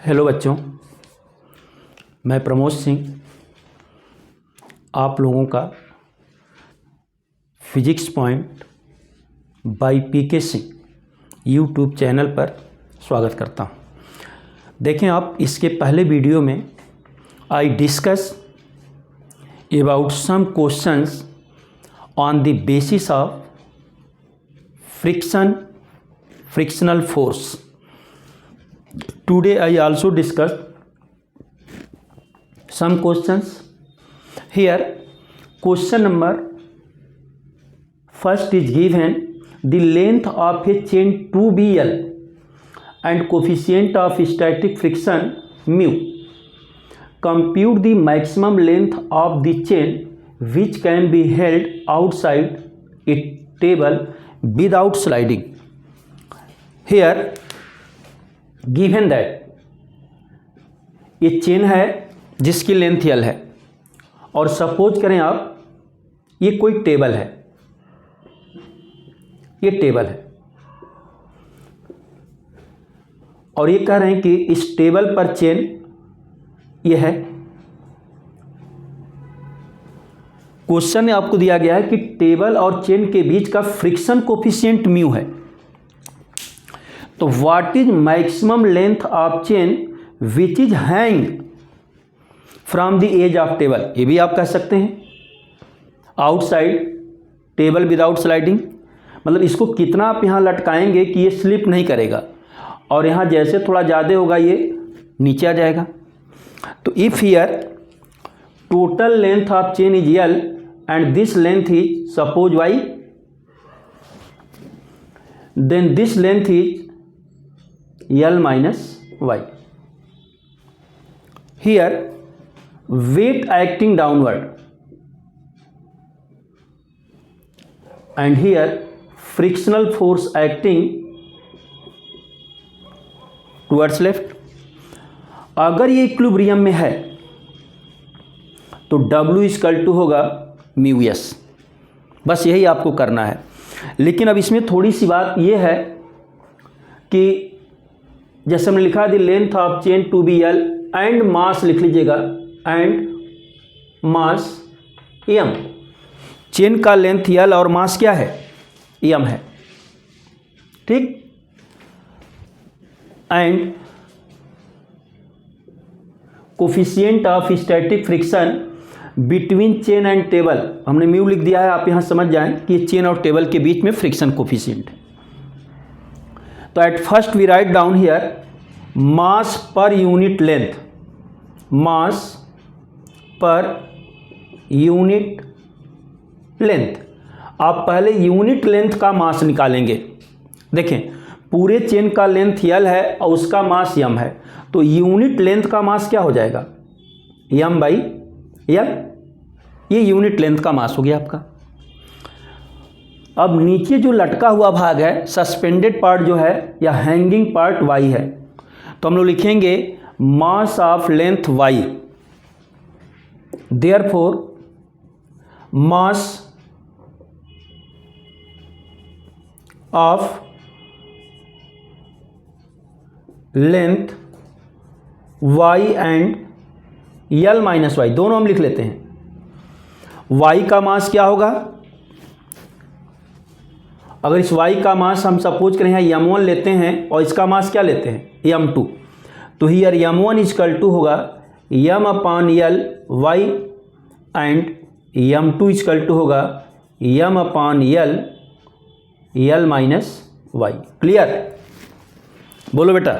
Hello बच्चों, मैं प्रमोद सिंह आप लोगों का physics point by PK Singh YouTube channel पर स्वागत करता हूं। देखें, आप इसके पहले वीडियो में I discuss about some questions on the basis of frictional force. Today I also discuss some questions. Here question number first is given: the length of a chain 2bl and coefficient of static friction mu. Compute the maximum length of the chain which can be held outside a table without sliding. Here given that ये chain है जिसकी length L है और suppose करें आप ये कोई table है, ये टेबल है और ये कह रहे हैं कि इस टेबल पर चेन ये है। क्वेश्चन में आपको दिया गया है कि टेबल और चेन के बीच का फ्रिक्शन कोफिशिएंट म्यू है, तो what is maximum length of chain which is hang from the edge of table. ये भी आप कह सकते हैं आउटसाइड टेबल विदाउट स्लाइडिंग, मतलब इसको कितना आप यहाँ लटकाएंगे कि ये स्लिप नहीं करेगा और यहाँ जैसे थोड़ा ज़्यादा होगा ये नीचे आ जाएगा। तो if here total length of chain is L and this length is suppose Y, then this length is L minus Y. Here weight acting downward and here frictional force acting towards left. अगर ये equilibrium में है तो W equal to होगा mu S। बस यही आपको करना है। लेकिन अब इसमें थोड़ी सी बात ये है कि जैसे हमने लिखा the length of chain 2bl and mass लिख लीजिएगा, एंड मास m। चेन का लेंथ L और मास क्या है, m है, ठीक। And coefficient of static friction between chain and table, हमने म्यू लिख दिया है, आप यहां समझ जाएं कि चेन और टेबल के बीच में फ्रिक्शन कोफिशिएंट है। तो at first we write down here mass per unit length, mass per unit length. आप पहले यूनिट लेंथ का मास निकालेंगे। देखें, पूरे चेन का लेंथ L है और उसका मास m है, तो यूनिट लेंथ का मास क्या हो जाएगा, m बाई L। ये यूनिट लेंथ का मास हो गया आपका। अब नीचे जो लटका हुआ भाग है, सस्पेंडेड पार्ट जो है या हैंगिंग पार्ट Y है, तो हम लोग लिखेंगे mass of length Y, therefore mass of length Y and L minus Y, दोनों हम लिख लेते हैं। Y का मास क्या होगा, अगर इस Y का मास हम सपोज करें यहाँ m1 लेते हैं और इसका मास क्या लेते हैं m2, तो हियर m1 इक्वल टू होगा m upon L Y and m2 equal to होगा m upon L minus Y। Clear, बोलो बेटा।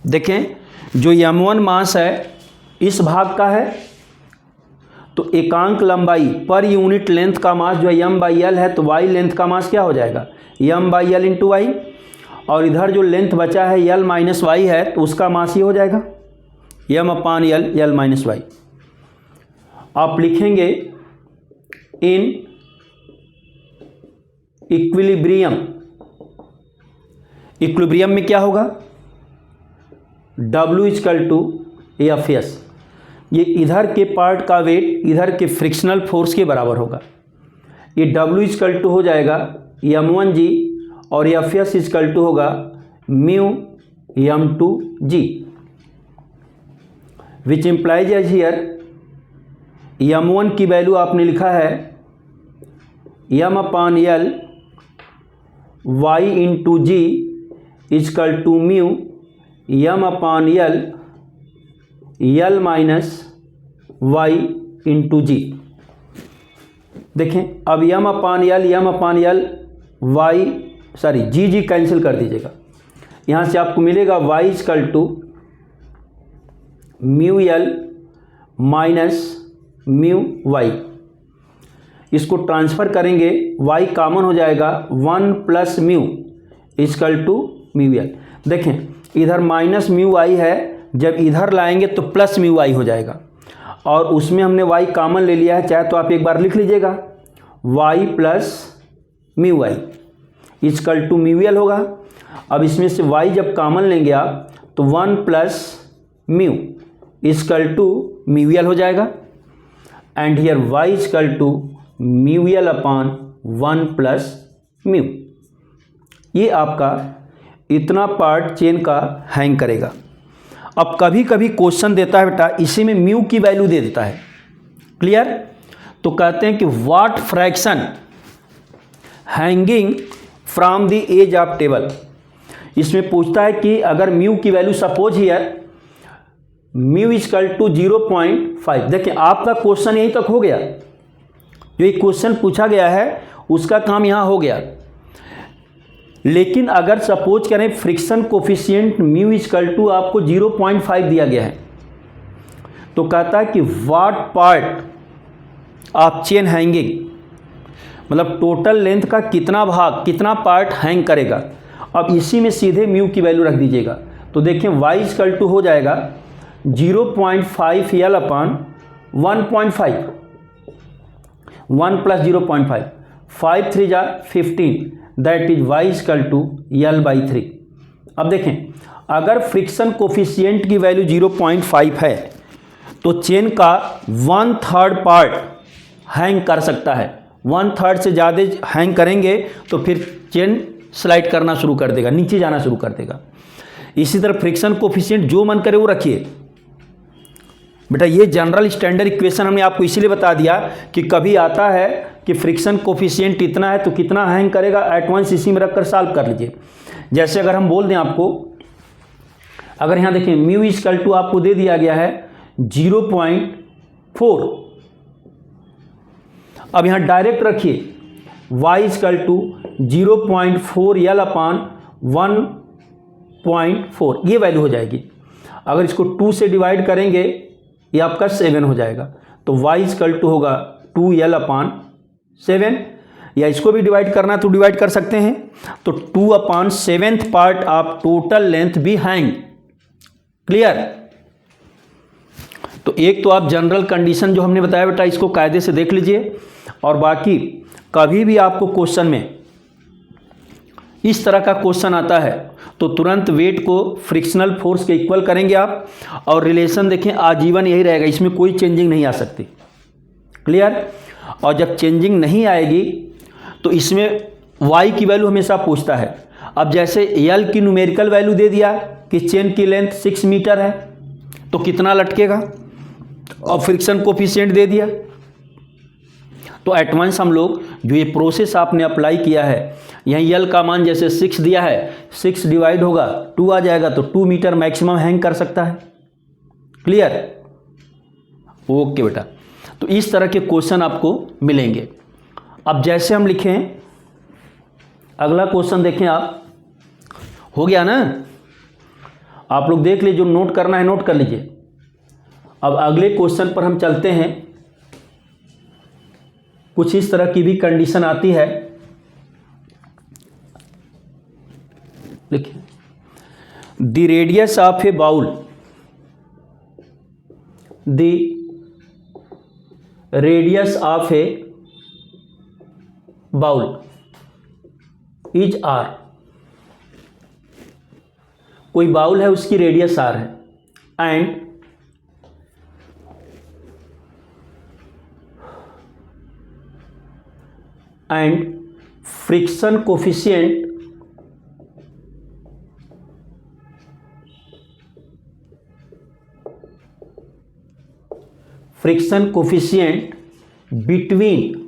देखें, जो m1 मास है इस भाग का है, तो एकांक लंबाई पर यूनिट लेंथ का मास जो है m बाई L है, तो Y लेंथ का मास क्या हो जाएगा m by L into Y, और इधर जो लेंथ बचा है L माइनस Y है, तो उसका मास ये हो जाएगा m अपान L माइनस Y। आप लिखेंगे इन इक्विलिब्रियम, इक्विलिब्रियम में क्या होगा W इक्वल टू Fs। ये इधर के पार्ट का वेट इधर के फ्रिक्शनल फोर्स के बराबर होगा। ये W इक्वल टू हो जाएगा m1g और Fs इक्वल टू होगा mu m2g, which implies as here m1 की वैल्यू आपने लिखा है m/L y into g equal to mu m/L L minus y into g. देखें अब m/L जी कैंसिल कर दीजिएगा, यहाँ से आपको मिलेगा y equal to mu L minus mu y। इसको ट्रांसफ़र करेंगे, y कॉमन हो जाएगा 1 plus mu equal to mu L। देखें इधर माइनस म्यू y है, जब इधर लाएंगे तो प्लस म्यू y हो जाएगा, और उसमें हमने y कॉमन ले लिया है, चाहे तो आप एक बार लिख लीजिएगा y plus mu y equal to mu L होगा। अब इसमें से y जब कॉमन लेंगे आप तो 1 plus mu equal to mu L हो जाएगा, and here y equal to mu L upon 1 plus mu. ये आपका इतना पार्ट चेन का हैंग करेगा। अब कभी कभी क्वेश्चन देता है बेटा इसी में म्यू की वैल्यू दे देता है, क्लियर? तो कहते हैं कि what fraction hanging from the edge of table. इसमें पूछता है कि अगर म्यू की value suppose here mu equal to 0.5। देखिए आपका क्वेश्चन यहीं तक हो गया, जो एक क्वेश्चन पूछा गया है उसका काम यहाँ हो गया। लेकिन अगर सपोज करें friction coefficient mu equal to आपको 0.5 दिया गया है, तो कहता है कि what part of chain hanging, मतलब टोटल लेंथ का कितना भाग, कितना पार्ट हैंग करेगा। अब इसी में सीधे म्यू की वैल्यू रख दीजिएगा, तो देखें y इजकल टू हो जाएगा 0.5 L अपॉन 1.5, 1 प्लस 0.5, 5 3 जा 15, that is y equal to L/3। अब देखें अगर फ्रिक्शन कोफिशिएंट की वैल्यू 0.5 है तो चेन का 1/3 पार्ट हैंग कर सकता है। 1/3 से ज़्यादा हैंग करेंगे तो फिर चेन स्लाइड करना शुरू कर देगा, नीचे जाना शुरू कर देगा। इसी तरह फ्रिक्शन कोफिशिएंट जो मन करे वो रखिए बेटा। ये जनरल स्टैंडर्ड इक्वेशन हमने आपको इसीलिए बता दिया कि कभी आता है कि फ्रिक्शन कोफिशिएंट इतना है तो कितना हैंग करेगा, एट वंस इसी में रखकर सॉल्व कर लीजिए। जैसे अगर हम बोल दें आपको, अगर यहाँ देखें म्यू इजकल टू आपको दे दिया गया है 0.4, अब यहाँ डायरेक्ट रखिए y equal to 0.4 L upon 1.4, ये वैल्यू हो जाएगी। अगर इसको 2 से डिवाइड करेंगे ये आपका 7 हो जाएगा, तो y इजकल टू होगा 2L अपॉन 7, या इसको भी डिवाइड करना तो डिवाइड कर सकते हैं, तो 2/7 पार्ट ऑफ टोटल लेंथ भी हैंग, क्लियर? तो एक तो आप जनरल कंडीशन जो हमने बताया बेटा इसको कायदे से देख लीजिए, और बाकी कभी भी आपको क्वेश्चन में इस तरह का क्वेश्चन आता है तो तुरंत वेट को फ्रिक्शनल फोर्स के इक्वल करेंगे आप, और रिलेशन देखें आजीवन यही रहेगा, इसमें कोई चेंजिंग नहीं आ सकती, क्लियर? और जब चेंजिंग नहीं आएगी तो इसमें y की वैल्यू हमेशा पूछता है। अब जैसे L की न्यूमेरिकल वैल्यू दे दिया कि चेन की लेंथ 6 मीटर है तो कितना लटकेगा, और फ्रिक्शन कोफिशिएंट दे दिया, तो एट वंस हम लोग जो ये प्रोसेस आपने अप्लाई किया है, यहीं L का मान जैसे 6 दिया है, 6 डिवाइड होगा 2 आ जाएगा, तो 2 मीटर मैक्सिमम हैंग कर सकता है, क्लियर? ओके बेटा, तो इस तरह के क्वेश्चन आपको मिलेंगे। अब जैसे हम लिखें, अगला क्वेश्चन देखें आप, हो गया ना? आप लोग देख लीजिए, जो नोट करना है नोट कर लीजिए। अब अगले क्वेश्चन पर हम चलते हैं। कुछ इस तरह की भी कंडीशन आती है, देखिए, the radius of a bowl, the radius of a bowl is r। कोई बाउल है उसकी रेडियस r है, and friction coefficient friction coefficient between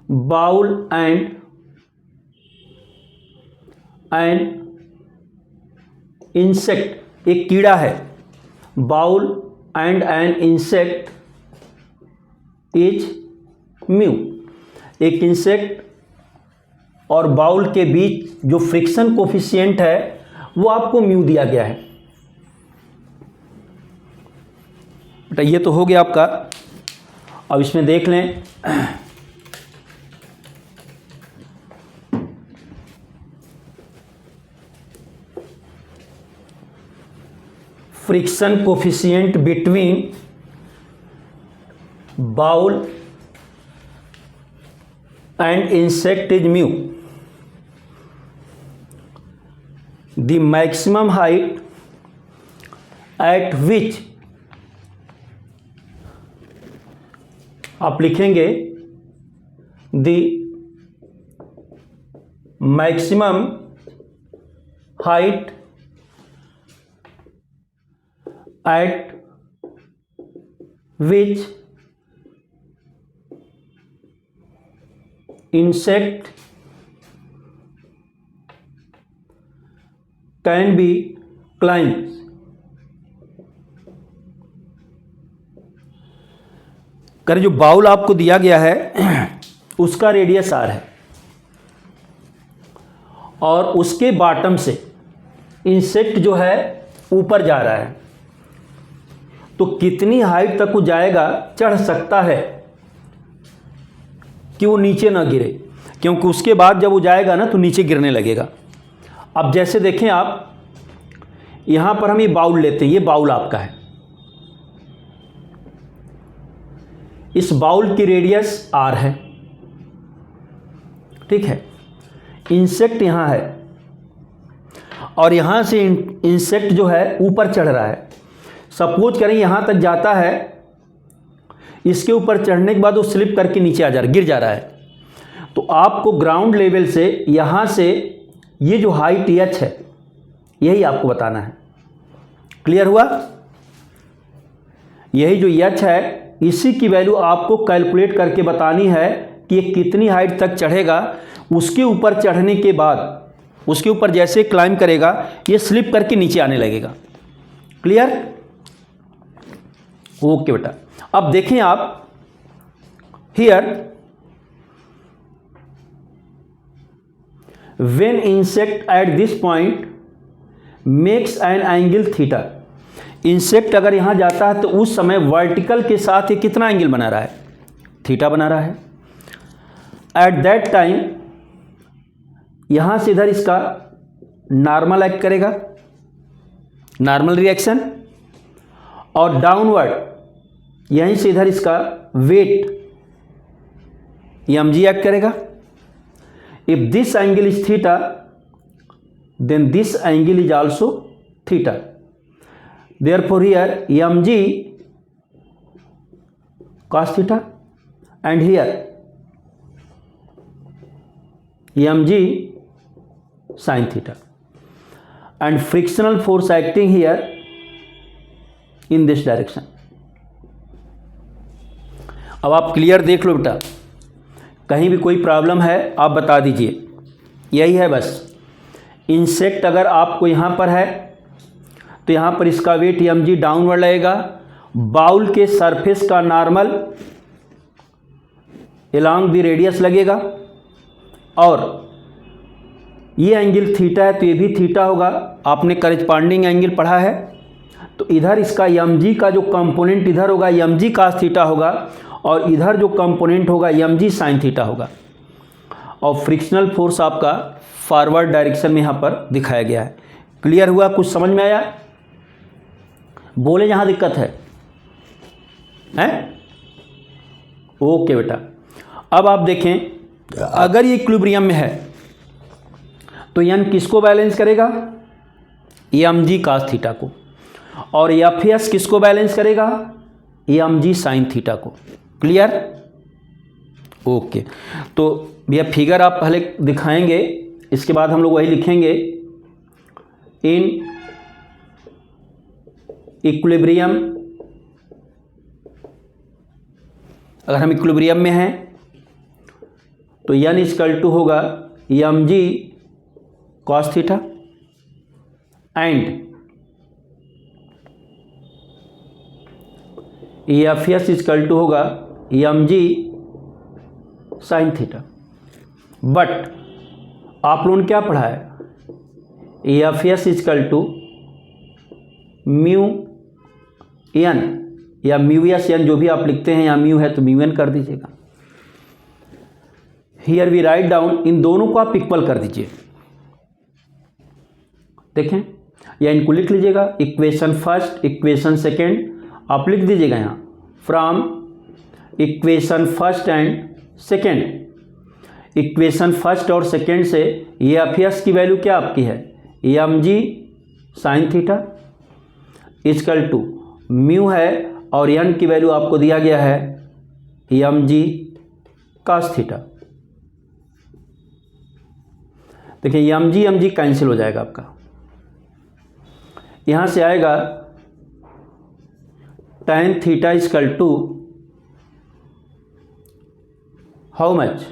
bowl and an insect, एक कीड़ा है, bowl and an insect is mu. एक insect और bowl के बीच जो फ्रिक्शन कोफिशिएंट है वो आपको म्यू दिया गया है। बेटा ये तो हो गया आपका। अब इसमें देख लें, friction coefficient between bowl and insect is mu. The maximum height at which, आप लिखेंगे the maximum height at which insect can be climbed। कर जो बाउल आपको दिया गया है उसका रेडियस आर है और उसके बॉटम से इंसेक्ट जो है ऊपर जा रहा है, तो कितनी हाइट तक वो जाएगा, चढ़ सकता है कि वो नीचे ना गिरे, क्योंकि उसके बाद जब वो जाएगा ना तो नीचे गिरने लगेगा। अब जैसे देखें आप, यहाँ पर हम ये बाउल लेते हैं, ये बाउल आपका है, इस बाउल की रेडियस आर है, ठीक है। इंसेक्ट यहाँ है और यहाँ से इंसेक्ट जो है ऊपर चढ़ रहा है। सपोज करें यहाँ तक जाता है, इसके ऊपर चढ़ने के बाद वो स्लिप करके नीचे आ जा रहा, गिर जा रहा है। तो आपको ग्राउंड लेवल से यहाँ से ये जो हाइट एच है यही आपको बताना है। क्लियर हुआ? यही जो एच है इसी की वैल्यू आपको कैलकुलेट करके बतानी है कि ये कितनी हाइट तक चढ़ेगा। उसके ऊपर चढ़ने के बाद, उसके ऊपर जैसे क्लाइंब करेगा ये स्लिप करके नीचे आने लगेगा। क्लियर? ओके बेटा। अब देखें आप, here when insect at this point makes an angle theta. Insect अगर यहां जाता है तो उस समय वर्टिकल के साथ ये कितना एंगल बना रहा है? थीटा बना रहा है। एट दैट टाइम यहां से इधर इसका नॉर्मल एक्ट करेगा, नॉर्मल रिएक्शन, और डाउनवर्ड यहीं से इधर इसका वेट mg एक्ट करेगा। If this angle is theta then this angle is also theta. Therefore here mg cos theta and here mg sin theta, and frictional force acting here in this direction. अब आप clear देख लो बेटा, कहीं भी कोई problem है आप बता दीजिए। यही है बस। इंसेक्ट अगर आपको यहाँ पर है तो यहाँ पर इसका वेट mg डाउनवर्ड लगेगा, बाउल के सरफेस का नॉर्मल एलॉन्ग द रेडियस लगेगा, और ये एंगल थीटा है तो ये भी थीटा होगा। आपने करेस्पॉन्डिंग एंगल पढ़ा है, तो इधर इसका mg का जो कंपोनेंट इधर होगा mg cos थीटा होगा, और इधर जो कंपोनेंट होगा mg sin थीटा होगा। और फ्रिक्शनल फोर्स आपका फॉरवर्ड डायरेक्शन में यहाँ पर दिखाया गया है। क्लियर हुआ? कुछ समझ में आया? बोले जहाँ दिक्कत है, हैं? ओके बेटा। अब आप देखें, अगर ये इक्विलिब्रियम में है तो n किसको बैलेंस करेगा? mg cos थीटा को। और Fs किसको बैलेंस करेगा? mg sin थीटा को। क्लियर? ओके। तो यह फिगर आप पहले दिखाएंगे इसके बाद हम लोग वही लिखेंगे इन इक्विलिब्रियम। अगर हम इक्विलिब्रियम में हैं तो n इक्वल टू होगा mg cos theta and FS equal to होगा mg sin थीटा। बट आप लोगों ने क्या पढ़ा है, FS equal to mu N या म्यू एस एन, जो भी आप लिखते हैं, या म्यू है तो म्यू एन कर दीजिएगा। हियर वी राइट डाउन, इन दोनों को आप इक्वल कर दीजिए। देखें, या इनको लिख लीजिएगा, इक्वेशन फर्स्ट इक्वेशन सेकेंड आप लिख दीजिएगा यहाँ, from equation first and second. Equation first और सेकेंड से ये एफएस की वैल्यू क्या आपकी है, mg sin theta equal to mu है, और n की वैल्यू आपको दिया गया है mg cos थीटा। देखिए mg कैंसिल हो जाएगा आपका, यहाँ से आएगा tan theta equal to how much,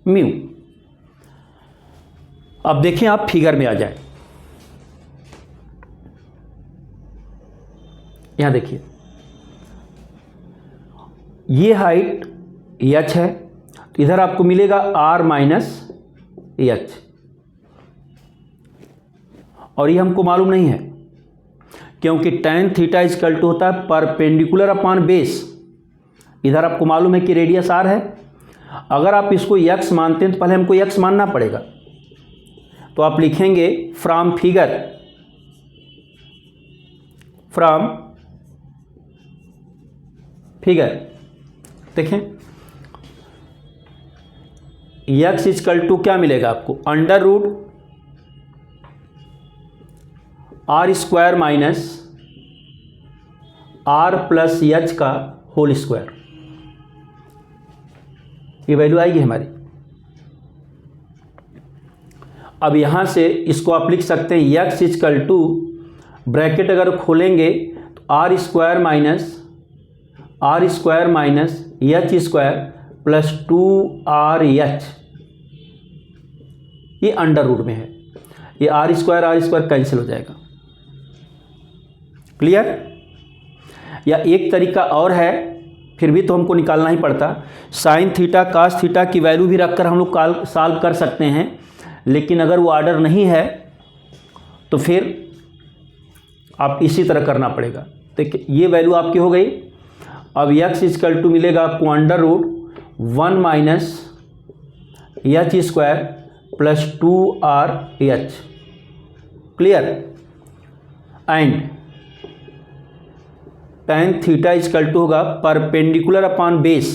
mu. अब देखिए आप फिगर में आ जाए, यहां देखिए ये हाइट h है, तो इधर आपको मिलेगा r माइनस h, और ये हमको मालूम नहीं है क्योंकि tan थीटा इक्वल टू होता है परपेंडिकुलर अपॉन बेस। इधर आपको मालूम है कि रेडियस r है। अगर आप इसको x मानते हैं तो पहले हमको x मानना पड़ेगा, तो आप लिखेंगे फ्रॉम फिगर, फ्रॉम फिगर। देखें x इक्वल टू क्या मिलेगा आपको, under root R square minus R plus H का होल स्क्वायर, ये वैल्यू आएगी हमारी। अब यहाँ से इसको आप लिख सकते हैं x इक्वल टू, ब्रैकेट अगर खोलेंगे तो R square minus H square plus 2rh, ये अंडर रूट में है, ये आर स्क्वायर कैंसिल हो जाएगा। क्लियर? या एक तरीका और है, फिर भी तो हमको निकालना ही पड़ता, साइन थीटा कास थीटा की वैल्यू भी रखकर हम लोग सॉल्व कर सकते हैं, लेकिन अगर वो ऑर्डर नहीं है तो फिर आप इसी तरह करना पड़ेगा। देखिए ये वैल्यू आपकी हो गई। अब x इक्वल टू मिलेगा आपको under root 1 minus H square plus 2rh। Clear? And tan theta equal to होगा perpendicular upon base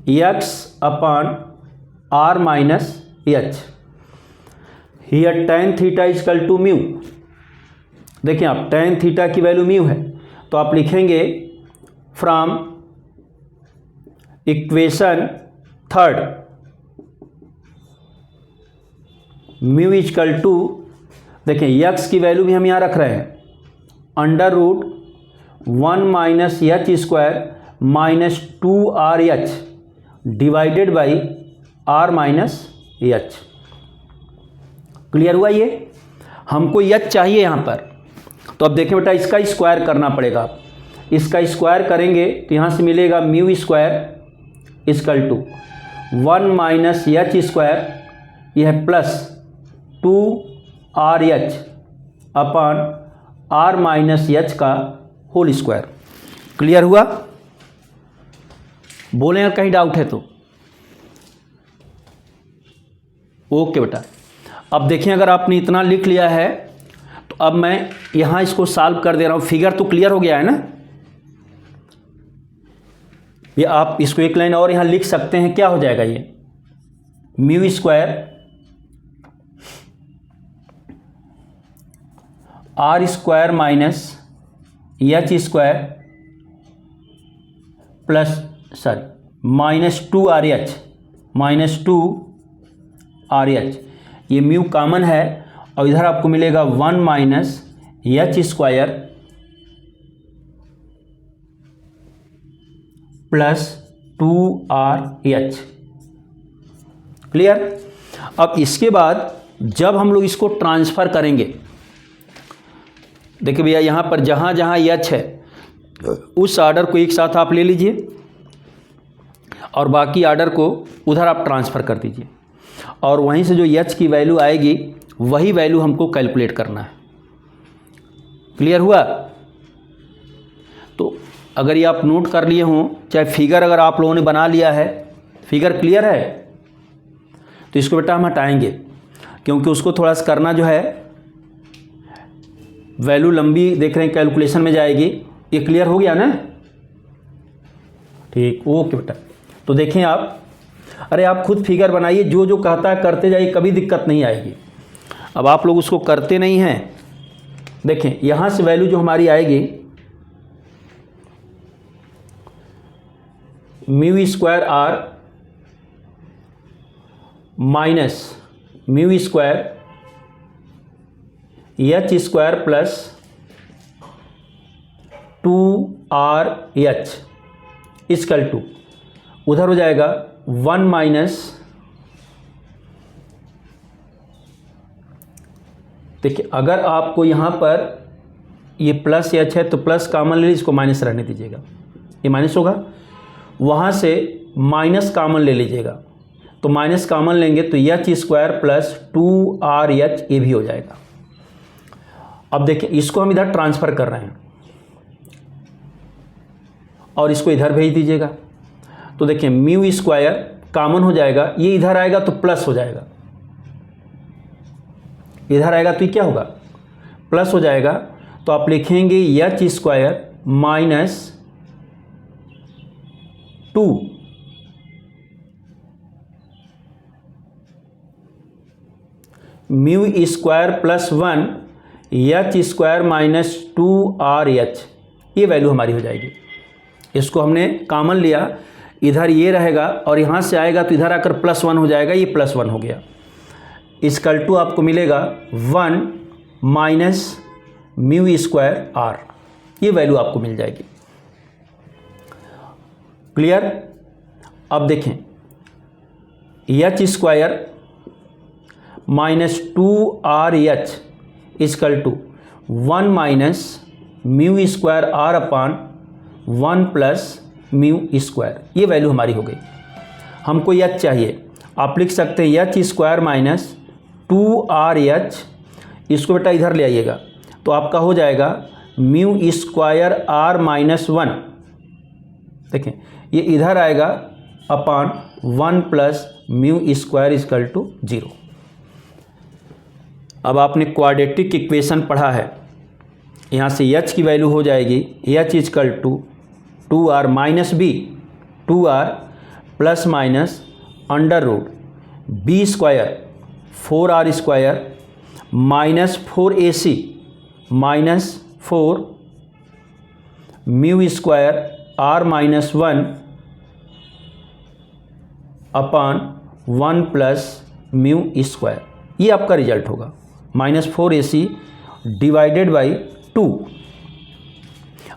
x upon r minus h. Here tan theta equal to mu. देखिए आप tan theta की value mu है, तो आप लिखेंगे from equation third mu equal to, देखिए x की वैल्यू भी हम यहाँ रख रहे हैं, under root 1 minus H square minus 2rh divided by r minus H. Clear हुआ? ये हमको h चाहिए यहाँ पर, तो अब देखें बेटा इसका स्क्वायर करना पड़ेगा। आप इसका स्क्वायर करेंगे तो यहाँ से मिलेगा mu square equal to 1 minus H square, यह है plus 2rh upon r minus H का होल स्क्वायर। क्लियर हुआ? बोले अगर कहीं डाउट है तो। ओके बेटा, अब देखिए अगर आपने इतना लिख लिया है तो अब मैं यहाँ इसको सॉल्व कर दे रहा हूँ। फिगर तो क्लियर हो गया है ना? ये आप इसको एक लाइन और यहाँ लिख सकते हैं, क्या हो जाएगा ये, mu square R square minus H square plus minus 2rh minus 2 R H, ये म्यू कॉमन है और इधर आपको मिलेगा 1 minus H square plus 2RH। Clear. अब इसके बाद जब हम लोग इसको ट्रांसफ़र करेंगे, देखिए भैया यहाँ पर जहाँ जहाँ एच है उस आर्डर को एक साथ आप ले लीजिए और बाकी आर्डर को उधर आप ट्रांसफ़र कर दीजिए और वहीं से जो एच की वैल्यू आएगी वही वैल्यू हमको कैलकुलेट करना है। क्लियर हुआ। तो अगर ये आप नोट कर लिए हों, चाहे फिगर अगर आप लोगों ने बना लिया है, फिगर क्लियर है, तो इसको बेटा हम हटाएंगे क्योंकि उसको थोड़ा सा करना जो है वैल्यू लंबी देख रहे हैं कैलकुलेशन में जाएगी। ये क्लियर हो गया ना। ठीक, ओके बेटा। तो देखें आप, अरे आप खुद फिगर बनाइए, जो जो कहता है करते जाइए, कभी दिक्कत नहीं आएगी। अब आप लोग उसको करते नहीं हैं। देखें यहाँ से वैल्यू जो हमारी आएगी mu square R minus mu square H square plus 2RH equal to, उधर हो जाएगा 1 माइनस, देखिए अगर आपको यहाँ पर ये प्लस एच है तो प्लस कॉमन ले लीजिए, इसको माइनस रहने दीजिएगा, ये माइनस होगा, वहाँ से माइनस कॉमन ले लीजिएगा, तो माइनस कॉमन लेंगे तो एच स्क्वायर प्लस 2RH ये भी हो जाएगा। अब देखिए इसको हम इधर ट्रांसफ़र कर रहे हैं और इसको इधर भेज दीजिएगा, तो देखिए म्यू स्क्वायर कॉमन हो जाएगा, ये इधर आएगा तो प्लस हो जाएगा, इधर आएगा तो ये क्या होगा, प्लस हो जाएगा। तो आप लिखेंगे H square minus 2 mu square plus 1 H square minus 2RH, ये वैल्यू हमारी हो जाएगी। इसको हमने कॉमन लिया, इधर ये रहेगा और यहाँ से आएगा तो इधर आकर +1 हो जाएगा, ये +1 हो गया। इक्वल टू आपको मिलेगा 1 माइनस म्यू स्क्वायर आर, ये वैल्यू आपको मिल जाएगी। क्लियर। अब देखें H square minus 2RH equal to 1 minus mu square R upon 1 plus mu square, ये वैल्यू हमारी हो गई। हमको एच चाहिए, आप लिख सकते हैं एच स्क्वायर माइनस 2RH, इसको बेटा इधर ले आइएगा तो आपका हो जाएगा म्यू स्क्वायर आर माइनस 1, देखें ये इधर आएगा upon 1 plus mu square equal to 0। अब आपने क्वाड्रेटिक इक्वेशन पढ़ा है, यहाँ से एच की वैल्यू हो जाएगी H equal to 2R minus B, 2R plus minus under root B square 4R square minus 4AC minus 4 mu square R minus 1 upon 1 plus mu square, ये आपका रिजल्ट होगा माइनस 4AC डिवाइडेड बाई 2।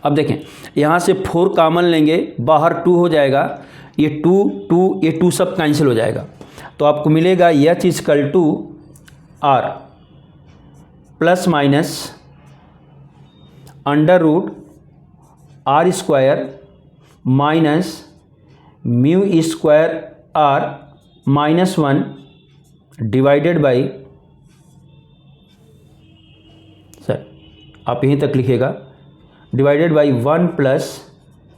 अब देखें यहाँ से 4 common लेंगे, बाहर 2 हो जाएगा, ये 2 सब कैंसिल हो जाएगा, तो आपको मिलेगा H equal to R plus minus under root R square minus mu square R minus 1 divided by, sir आप यहीं तक लिखिएगा, divided by 1 plus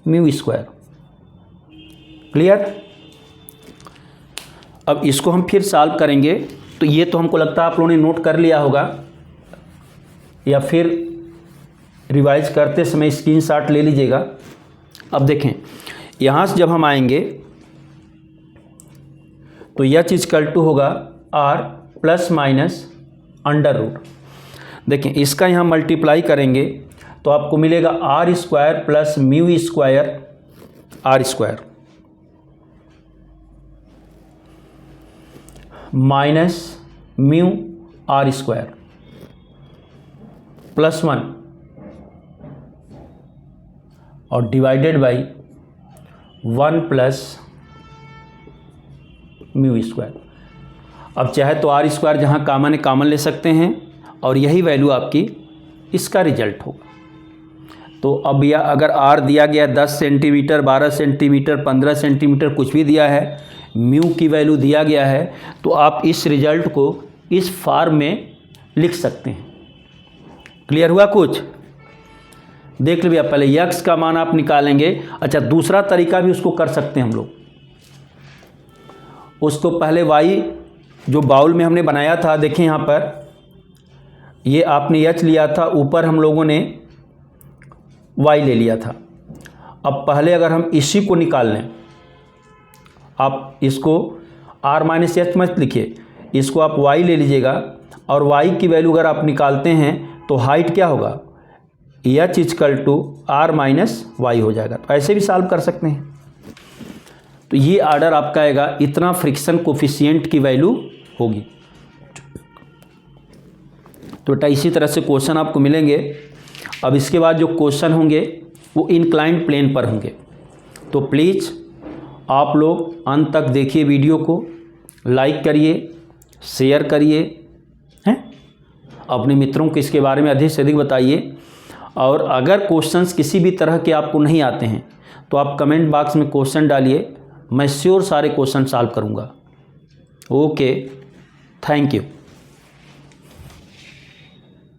mu square. Clear. अब इसको हम फिर सॉल्व करेंगे, तो ये तो हमको लगता है आप लोगों ने नोट कर लिया होगा या फिर रिवाइज करते समय स्क्रीनशॉट ले लीजिएगा। अब देखें यहाँ से जब हम आएंगे तो यह चीज़ इक्वल टू होगा R plus minus under root, देखें इसका यहाँ मल्टीप्लाई करेंगे तो आपको मिलेगा R square plus mu square R square minus mu R square plus 1 और divided by 1 plus mu square. अब चाहे तो आर स्क्वायर जहाँ कॉमन है कॉमन ले सकते हैं और यही वैल्यू आपकी इसका रिजल्ट होगा। तो अब यह अगर आर दिया गया 10 सेंटीमीटर, 12 सेंटीमीटर, 15 सेंटीमीटर कुछ भी दिया है, म्यू की वैल्यू दिया गया है, तो आप इस रिजल्ट को इस फॉर्म में लिख सकते हैं। क्लियर हुआ कुछ? देख लीजिए, पहले यक्स का मान आप निकालेंगे। अच्छा, दूसरा तरीका भी उसको कर सकते हैं हम लोग। उसको पहले वाई जो बाउल में हमने बनाया था, देखें यहाँ पर ये आपने एच लिया था, ऊपर हम लोगों ने वाई ले लिया था। अब पहले अगर हम इसी को निकाल लें, आप इसको आर माइनस एच मत लिखिए, इसको आप वाई ले लीजिएगा और वाई की वैल्यू अगर आप निकालते हैं तो हाइट क्या होगा, H equal to R minus Y हो जाएगा। तो ऐसे भी सॉल्व कर सकते हैं। तो ये आर्डर आपका आएगा, इतना फ्रिक्शन कोफिशिएंट की वैल्यू होगी। तो बेटा इसी तरह से क्वेश्चन आपको मिलेंगे। अब इसके बाद जो क्वेश्चन होंगे वो इंक्लाइंड प्लेन पर होंगे। तो प्लीज़ आप लोग अंत तक देखिए, वीडियो को लाइक करिए, शेयर करिए, हैं, अपने मित्रों को इसके बारे में अधिक से अधिक बताइए। और अगर क्वेश्चंस किसी भी तरह के आपको नहीं आते हैं तो आप कमेंट बॉक्स में क्वेश्चन डालिए, मैं श्योर सारे क्वेश्चन सॉल्व करूँगा। Okay, thank you.